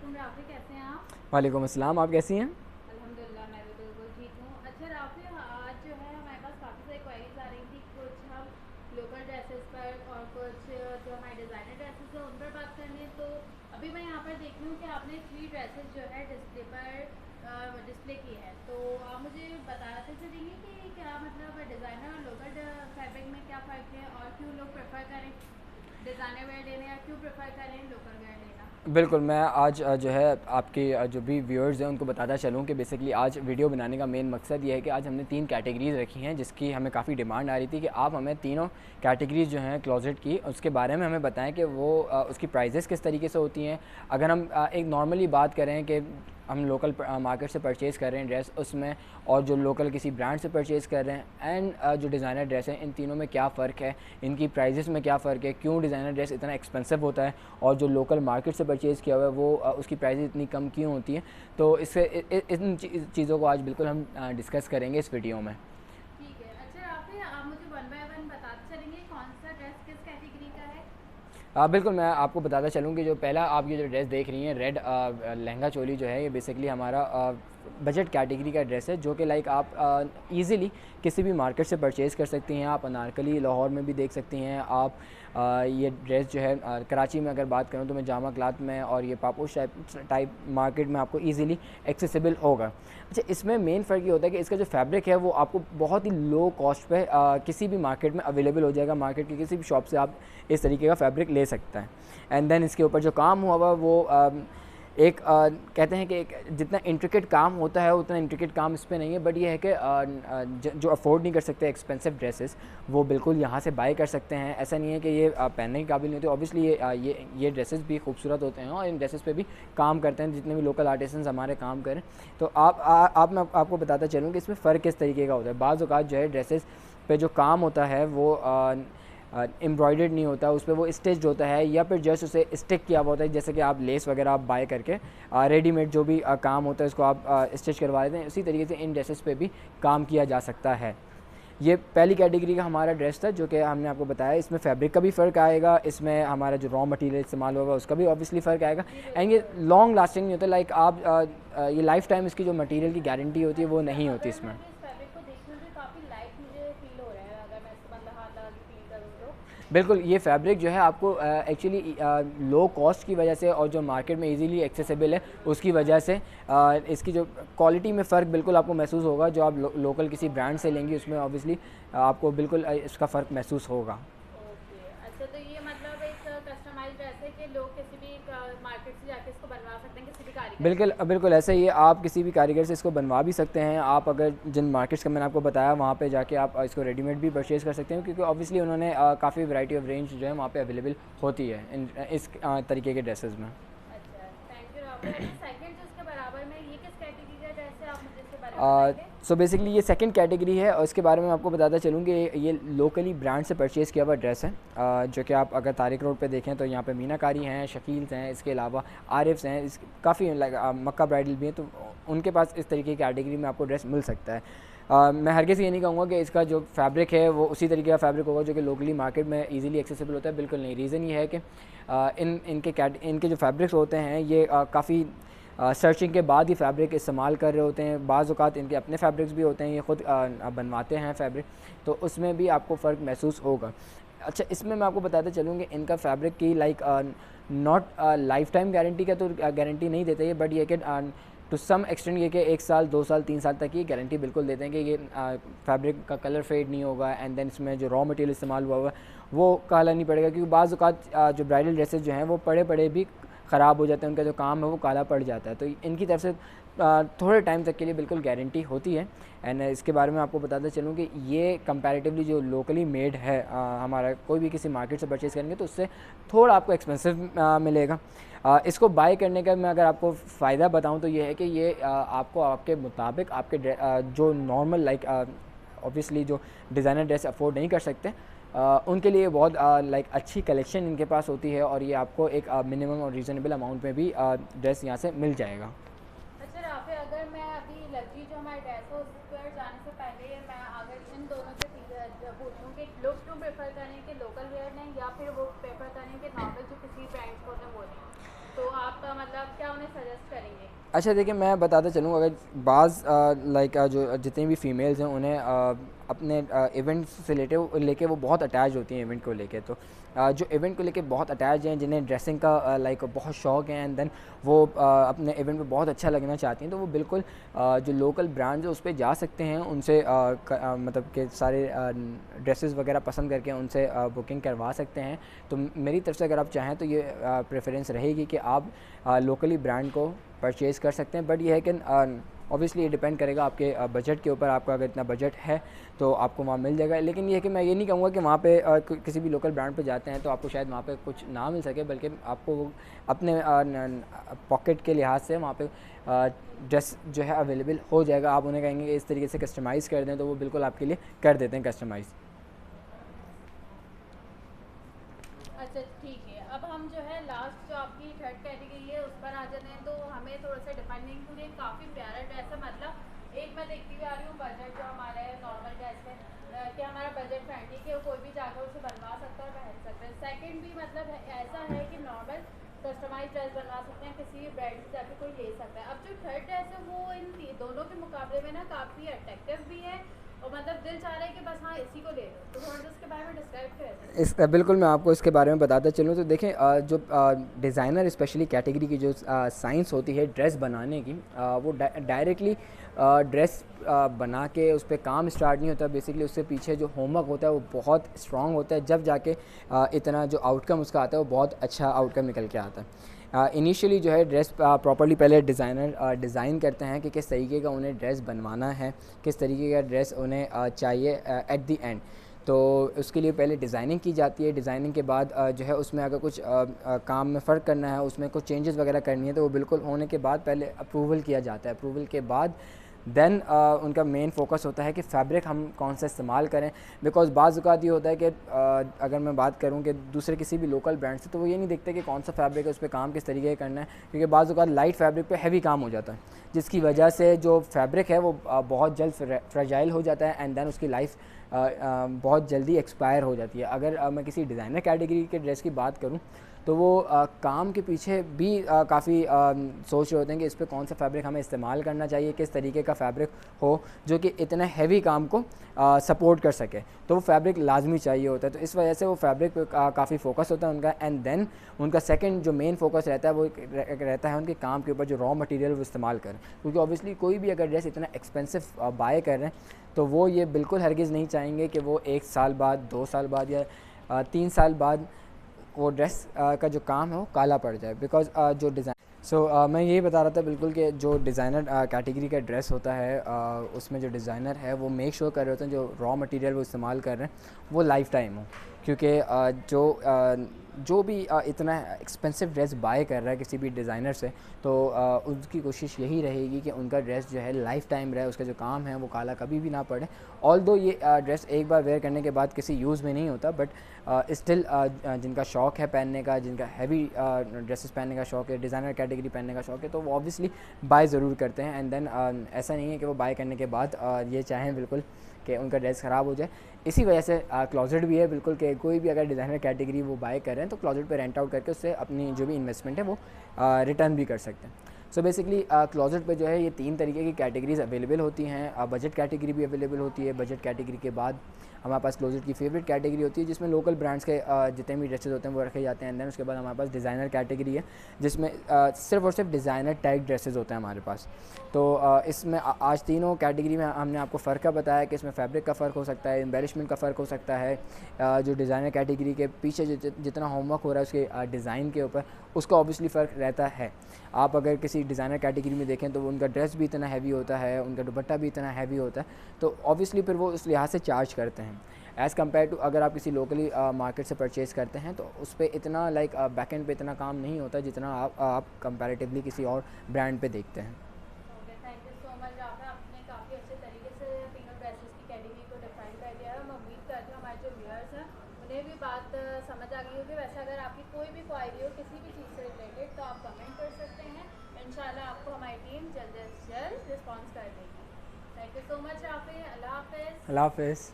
वालेकुम राफ़ी, कैसे हैं आप? वालेकुम अस्सलाम। आप कैसी हैं? अल्हम्दुलिल्लाह मैं भी बिल्कुल ठीक हूँ। अच्छा राफ़ी, आज जो है हमारे पास काफ़ी सारी क्वेरीज आ रही थी, कुछ हम लोकल ड्रेसेस पर और कुछ जो हमारे डिज़ाइनर ड्रेसेस हैं उन पर बात कर लें। तो अभी मैं यहाँ पर देख रही हूँ कि आपने 3 ड्रेसेस जो है डिस्प्ले पर डिस्प्ले की है। तो आप मुझे बताते चलेंगे कि क्या मतलब डिज़ाइनर और लोकल फैब्रिक में क्या फ़र्क है और क्यों लोग प्रेफर करें डिज़ाइनर वेयर लेना या क्यों प्रेफर करें लोकल वेयर लेना? बिल्कुल, मैं आज जो है आपके जो भी व्यूअर्स हैं उनको बताता चलूँ कि बेसिकली आज वीडियो बनाने का मेन मकसद ये है कि आज हमने 3 कैटेगरीज़ रखी हैं जिसकी हमें काफ़ी डिमांड आ रही थी कि आप हमें तीनों कैटेगरीज़ जो हैं क्लोज़ेट की उसके बारे में हमें बताएं कि वो उसकी प्राइसेस किस तरीके से होती हैं। अगर हम एक नॉर्मली बात करें कि हम लोकल मार्केट से परचेज़ कर रहे हैं ड्रेस उसमें, और जो लोकल किसी ब्रांड से परचेज़ कर रहे हैं, एंड जो डिज़ाइनर ड्रेस हैं, इन तीनों में क्या फ़र्क है, इनकी प्राइसेस में क्या फ़र्क है, क्यों डिज़ाइनर ड्रेस इतना एक्सपेंसिव होता है और जो लोकल मार्केट से परचेज़ किया हुआ है वो उसकी प्राइसेस इतनी कम क्यों होती हैं। तो इससे इन चीज़ों को आज बिल्कुल हम डिस्कस करेंगे इस वीडियो में। ठीक है। अच्छा राफ़ी, आप मुझे वन बाय वन बताते चलेंगे कौन सा ड्रेस किस कैटेगरी का है? बिल्कुल, मैं आपको बताता चलूँ कि जो पहला आप ये जो ड्रेस देख रही हैं, रेड लहंगा चोली जो है, ये बेसिकली हमारा बजट कैटेगरी का ड्रेस है जो कि लाइक आप ईज़िली किसी भी मार्केट से परचेज़ कर सकती हैं। आप अनारकली लाहौर में भी देख सकती हैं। आप ये ड्रेस जो है कराची में अगर बात करूँ तो मैं जामा क्लॉथ में और ये पापोश टाइप मार्केट में आपको ईज़िली एक्सेसिबल होगा। अच्छा, इसमें मेन फ़र्क ये होता है कि इसका जो फैब्रिक है वो आपको बहुत ही लो कॉस्ट पे किसी भी मार्केट में अवेलेबल हो जाएगा। मार्केट की किसी भी शॉप से आप इस तरीके का फैब्रिक ले सकते हैं। एंड देन इसके ऊपर जो काम हुआ हुआ वो एक कहते हैं कि एक जितना इंट्रिकेट काम होता है उतना इंट्रिकेट काम इस पे नहीं है, बट ये है कि जो अफोर्ड नहीं कर सकते एक्सपेंसिव ड्रेसेस वो बिल्कुल यहाँ से बाय कर सकते हैं। ऐसा नहीं है कि ये पहनने के काबिल नहीं होते। ऑब्वियसली ये ड्रेसेस भी खूबसूरत होते हैं और इन ड्रेसेस पे भी काम करते हैं जितने भी लोकल आर्टिसंस हमारे काम करें। तो मैं आपको बताता चलूँ कि इसमें फ़र्क किस तरीके का होता है। बाज़ औक़ात जो है ड्रेसेस पे जो काम होता है वो एम्ब्रॉयडर्ड नहीं होता, उस पर वो स्टिच्ड होता है या फिर जस्ट उसे स्टिक किया हुआ होता है। जैसे कि आप लेस वगैरह आप बाय करके रेडीमेड जो भी काम होता है उसको आप स्टिच करवा देते हैं, उसी तरीके से इन ड्रेसेस पे भी काम किया जा सकता है। ये पहली कैटेगरी का हमारा ड्रेस था जो कि हमने आपको बताया। इसमें फैब्रिक का भी फ़र्क आएगा, इसमें हमारा जो रॉ मटेरियल इस्तेमाल होगा उसका भी ऑब्वियसली फ़र्क आएगा। जी एंड बिल्कुल। ये लॉन्ग लास्टिंग नहीं होता, लाइक आप ये लाइफ टाइम इसकी जो मटेरियल की गारंटी होती है वो अच्छा, नहीं होती अगर इसमें। मैं भी इस फैब्रिक को देख रही हूँ तो काफ़ी लाइट मुझे फील हो रहा है, अगर मैं इस मतलब हाथ लगा के फील करूँ तो। बिल्कुल, ये फैब्रिक जो है आपको एक्चुअली लो कॉस्ट की वजह से और जो मार्केट में इजीली एक्सेसिबल है उसकी वजह से इसकी जो क्वालिटी में फ़र्क बिल्कुल आपको महसूस होगा। जो आप लोकल किसी ब्रांड से लेंगी उसमें ऑब्वियसली आपको बिल्कुल इसका फ़र्क महसूस होगा। ओके। अच्छा, तो ये मतलब एक कस्टमाइज्ड ड्रेस है कि लोग किसी भी मार्केट से जाके इसको बनवा सकते हैं किसी भी कारीगर से? बिल्कुल बिल्कुल ऐसा ही है। आप किसी भी कारीगर से इसको बनवा भी सकते हैं। आप अगर जिन मार्केट्स का मैंने आपको बताया वहाँ पे जाके आप इसको रेडीमेड भी परचेज़ कर सकते हैं, क्योंकि ऑब्वियसली उन्होंने काफ़ी वैरायटी ऑफ रेंज जो है वहाँ पे अवेलेबल होती है इस तरीके के ड्रेसेस में। अच्छा, थैंक यू राफ़ी। अच्छा, सेकंड जो इसके बराबर में ये किस कैटेगरी का ड्रेस है, आप मुझे इसके बारे में बताएँगे? सो बेसिकली ये सेकंड कैटेगरी है और इसके बारे में आपको बताता चलूँ कि ये लोकली ब्रांड से परचेज़ किया हुआ ड्रेस है। जो कि आप अगर तारिक रोड पे देखें तो यहाँ पे मीनाकारी हैं, शकील्स हैं, इसके अलावा आरिफ्स हैं, काफ़ी लाइक मक्का ब्राइडल भी हैं, तो उनके पास इस तरीके की कैटेगरी में आपको ड्रेस मिल सकता है। मैं हरगिज़ ये नहीं कहूँगा कि इसका जो फैब्रिक है वो उसी तरीके का फैब्रिक होगा जो कि लोकली मार्केट में ईज़िली एक्सेसिबल होता है, बिल्कुल नहीं। रीज़न ये है कि इनके जो फैब्रिक्स होते हैं ये काफ़ी सर्चिंग के बाद ही फैब्रिक इस्तेमाल कर रहे होते हैं। बाज़ औक़ात इनके अपने फैब्रिक्स भी होते हैं, ये ख़ुद बनवाते हैं फैब्रिक, तो उसमें भी आपको फ़र्क महसूस होगा। अच्छा, इसमें मैं आपको बताते चलूँ कि इनका फैब्रिक की like not life time guarantee का तो गारंटी नहीं देते ये, बट ये कि टू सम एक्सटेंट ये कि 1 साल, 2 साल, 3 साल तक की गारंटी बिल्कुल देते हैं कि ये फैब्रिक का कलर फेड नहीं होगा। एंड देन इसमें जो रॉ मटेरियल इस्तेमाल हुआ हुआ है वो काला नहीं पड़ेगा, क्योंकि बाज़ औक़ात जो ब्राइडल ड्रेसेस जो हैं वो पड़े-पड़े भी ख़राब हो जाते हैं, उनका जो काम है वो काला पड़ जाता है। तो इनकी तरफ से थोड़े टाइम तक के लिए बिल्कुल गारंटी होती है। एंड इसके बारे में आपको बताते चलूँ कि ये कंपैरेटिवली जो लोकली मेड है, हमारा कोई भी किसी मार्केट से परचेज़ करेंगे तो उससे थोड़ा आपको एक्सपेंसिव मिलेगा। इसको बाय करने का मैं अगर आपको फ़ायदा बताऊँ तो ये है कि ये आपको आपके मुताबिक जो नॉर्मल लाइक ऑब्वियसली जो डिज़ाइनर ड्रेस अफ़ोर्ड नहीं कर सकते उनके लिए बहुत लाइक अच्छी कलेक्शन इनके पास होती है, और ये आपको एक मिनिमम और रीज़नेबल अमाउंट में भी ड्रेस यहाँ से मिल जाएगा। अच्छा राफ़ी, अगर मैं अभी लड़की जो हमारे ड्रेस है उस पर जाने से पहले मैं अगर इन दोनों से पूछूँ कि लोग क्यों प्रेफर करें कि लोकल वेयर लें या फिर वो प्रेफर करें कि नॉर्मल जो किसी ब्रांड्स को होते हैं वो लें, तो आप मतलब क्या उन्हें सजेस्ट करेंगे? अच्छा देखिए, मैं बताता चलूँ, अगर बाज़ लाइक जो जितनी भी फ़ीमेल्स हैं उन्हें अपने इवेंट से लेके वो बहुत अटैच होती हैं इवेंट को लेके। तो जो इवेंट को लेके बहुत अटैच हैं, जिन्हें ड्रेसिंग का लाइक बहुत शौक़ है, एंड देन वो अपने इवेंट में बहुत अच्छा लगना चाहती हैं, तो वो बिल्कुल जो लोकल ब्रांड्स हैं उस पे जा सकते हैं, उनसे मतलब कि सारे ड्रेसेस वगैरह पसंद करके उनसे बुकिंग करवा सकते हैं। तो मेरी तरफ से अगर आप चाहें तो ये प्रेफरेंस रहेगी कि आप लोकली ब्रांड को परचेज़ कर सकते हैं। बट ये है कि ऑब्वियसली ये डिपेंड करेगा आपके बजट के ऊपर। आपका अगर इतना बजट है तो आपको वहाँ मिल जाएगा। लेकिन ये है कि मैं ये नहीं कहूँगा कि वहाँ पे किसी भी लोकल ब्रांड पे जाते हैं तो आपको शायद वहाँ पे कुछ ना मिल सके, बल्कि आपको वो अपने पॉकेट के लिहाज से वहाँ पे ड्रेस जो है अवेलेबल हो जाएगा। आप उन्हें कहेंगे कि इस तरीके से कस्टमाइज़ कर दें तो वो बिल्कुल आपके लिए कर देते हैं कस्टमाइज़। अच्छा ठीक है, अब हम जो है लास्ट जो आपकी थर्ड कैटेगरी है उस पर आ जाते हैं। तो हमें थोड़ा सा डिफाइनिंग पूरी काफ़ी प्यारा ड्रेस है, मतलब एक मैं देखती हुई आ रही हूँ बजट जो हमारा है नॉर्मल ड्रेस है कि हमारा बजट फ्रेंडली कि कोई भी जाकर उसे बनवा सकता है और पहन सकता है। सेकंड भी मतलब ऐसा है कि नॉर्मल कस्टमाइज ड्रेस बनवा सकते हैं, किसी भी ब्रांड से जाकर कोई ले सकता है। अब जो थर्ड ड्रेस है वो इन दोनों के मुकाबले में ना काफ़ी अट्रैक्टिव भी है और मतलब दिल चाह रहा है कि बस हाँ इसी को ले लो। तो थोड़ा सा इसके बारे में डिस्क्राइब करें। इस बिल्कुल मैं आपको इसके बारे में बताता चलूँ तो देखें, जो डिज़ाइनर स्पेशली कैटेगरी की जो साइंस होती है ड्रेस बनाने की, वो डायरेक्टली ड्रेस बना के उस पर काम स्टार्ट नहीं होता। बेसिकली उससे पीछे जो होमवर्क होता है वो बहुत स्ट्रॉन्ग होता है, जब जाके इतना जो आउटकम उसका आता है वो बहुत अच्छा आउटकम निकल के आता है। इनिशियली जो है ड्रेस प्रॉपर्ली पहले डिज़ाइनर डिज़ाइन करते हैं कि किस तरीके का उन्हें ड्रेस बनवाना है, किस तरीके का ड्रेस उन्हें चाहिए एट द एंड। तो उसके लिए पहले डिज़ाइनिंग की जाती है। डिज़ाइनिंग के बाद जो है उसमें अगर कुछ काम में फ़र्क करना है, उसमें कुछ चेंजेस वगैरह करनी है, तो वो बिल्कुल होने के बाद पहले अप्रूवल किया जाता है। अप्रूवल के बाद देन उनका मेन फोकस होता है कि फ़ैब्रिक हम कौन सा इस्तेमाल करें। बिकॉज़ बाज़ औक़ात ये होता है कि अगर मैं बात करूं कि दूसरे किसी भी लोकल ब्रांड से, तो वो ये नहीं देखते कि कौन सा फ़ैब्रिक है, उस पर काम किस तरीके का करना है, क्योंकि बाज़ औक़ात लाइट फ़ैब्रिक पे हैवी काम हो जाता है, जिसकी वजह से जो फ़ैब्रिक है वो बहुत जल्द फ्रेजाइल हो जाता है, एंड देन उसकी लाइफ बहुत जल्दी एक्सपायर हो जाती है। अगर मैं किसी डिज़ाइनर कैटेगरी के ड्रेस की बात करूं तो वो काम के पीछे भी काफ़ी सोच रहे होते हैं कि इस पर कौन सा फैब्रिक हमें इस्तेमाल करना चाहिए, किस तरीके का फैब्रिक हो जो कि इतने हैवी काम को सपोर्ट कर सके। तो वो फैब्रिक लाजमी चाहिए होता है, तो इस वजह से वो फैब्रिक पे काफ़ी फोकस होता है उनका। एंड देन उनका सेकंड जो मेन फोकस रहता है वो रहता है उनके काम के ऊपर, जो रॉ मटेरियल वो इस्तेमाल करें। क्योंकि ऑब्वियसली कोई भी अगर ड्रेस इतना एक्सपेंसिव बाय कर रहे हैं तो वो ये बिल्कुल हरगिज़ नहीं चाहेंगे कि वो 1 साल बाद, 2 साल बाद या 3 साल बाद वो ड्रेस का जो काम है वो काला पड़ जाए। बिकॉज़ जो डिज़ाइन मैं यही बता रहा था बिल्कुल कि जो डिज़ाइनर कैटेगरी का ड्रेस होता है उसमें जो डिज़ाइनर है वो मेक श्योर कर रहे होते हैं जो रॉ मटेरियल वो इस्तेमाल कर रहे हैं वो लाइफ टाइम हो। क्योंकि जो भी इतना एक्सपेंसिव ड्रेस बाय कर रहा है किसी भी डिज़ाइनर से, तो उसकी कोशिश यही रहेगी कि उनका ड्रेस जो है लाइफ टाइम रहे, उसका जो काम है वो काला कभी भी ना पड़े। ऑल्दो ये ड्रेस एक बार वेयर करने के बाद किसी यूज़ में नहीं होता, बट स्टिल जिनका शौक़ है पहनने का, जिनका हैवी ड्रेसेस पहनने का शौक़ है, डिज़ाइनर कैटेगरी पहनने का शौक़ है, तो वो ऑब्वियसली बाय ज़रूर करते हैं। एंड देन ऐसा नहीं है कि वो बाय करने के बाद ये चाहें बिल्कुल कि उनका ड्रेस ख़राब हो जाए। इसी वजह से क्लोजेट भी है बिल्कुल कि कोई भी अगर डिज़ाइनर कैटेगरी वो बाय कर रहे हैं तो क्लोजेट पे रेंट आउट करके उससे अपनी जो भी इन्वेस्टमेंट है वो रिटर्न भी कर सकते हैं। सो बेसिकली क्लोजेट पे जो है ये 3 तरीके की कैटेगरीज अवेलेबल होती हैं। बजट कैटेगरी भी अवेलेबल होती है। बजट कैटेगरी के बाद हमारे पास क्लोजेट की फेवरेट कैटेगरी होती है जिसमें लोकल ब्रांड्स के जितने भी ड्रेसेस होते हैं वो रखे जाते हैं। एंड देन उसके बाद हमारे पास डिज़ाइनर कैटेगरी है जिसमें सिर्फ और सिर्फ डिज़ाइनर टैग ड्रेसेस होते हैं हमारे पास। तो इसमें आज तीनों कैटेगरी में हमने आपको फ़र्क का बताया कि इसमें फैब्रिक का फ़र्क हो सकता है, एम्बेलिशमेंट का फ़र्क हो सकता है, जो डिज़ाइनर कैटेगरी के पीछे जितना होमवर्क हो रहा है उसके डिज़ाइन के ऊपर, उसका ऑब्वियसली फ़र्क रहता है। आप अगर किसी डिज़ाइनर कैटेगरी में देखें तो उनका ड्रेस भी इतना हैवी होता है, उनका दुपट्टा भी इतना हैवी होता है, तो ऑब्वियसली फिर वो उस लिहाज से चार्ज करते हैं एज़ कम्पेयर टू अगर आप किसी लोकली मार्केट से परचेज़ करते हैं तो उस पर इतना लाइक बैक एंड पे इतना काम नहीं होता जितना आप कंपैरेटिवली किसी और ब्रांड पे देखते हैं। Thank you so much. आपने काफ़ी अच्छे तरीके से तीनों ड्रेसेस की कैटेगरी को डिफाइन कर दिया है। मैं उम्मीद करती हूँ हमारे जो व्यूअर्स हैं उन्हें भी बात समझ आ गई होगी। वैसे अगर आपकी कोई भी क्वायरी हो किसी भी चीज़ से रिलेटेड तो आप कमेंट कर सकते हैं। इंशाल्लाह आपको हमारी टीम जल्द से जल्द रिस्पॉन्स कर देगी। Thank you so much. अल्लाह हाफ़िज़। अल्लाह हाफ़िज़।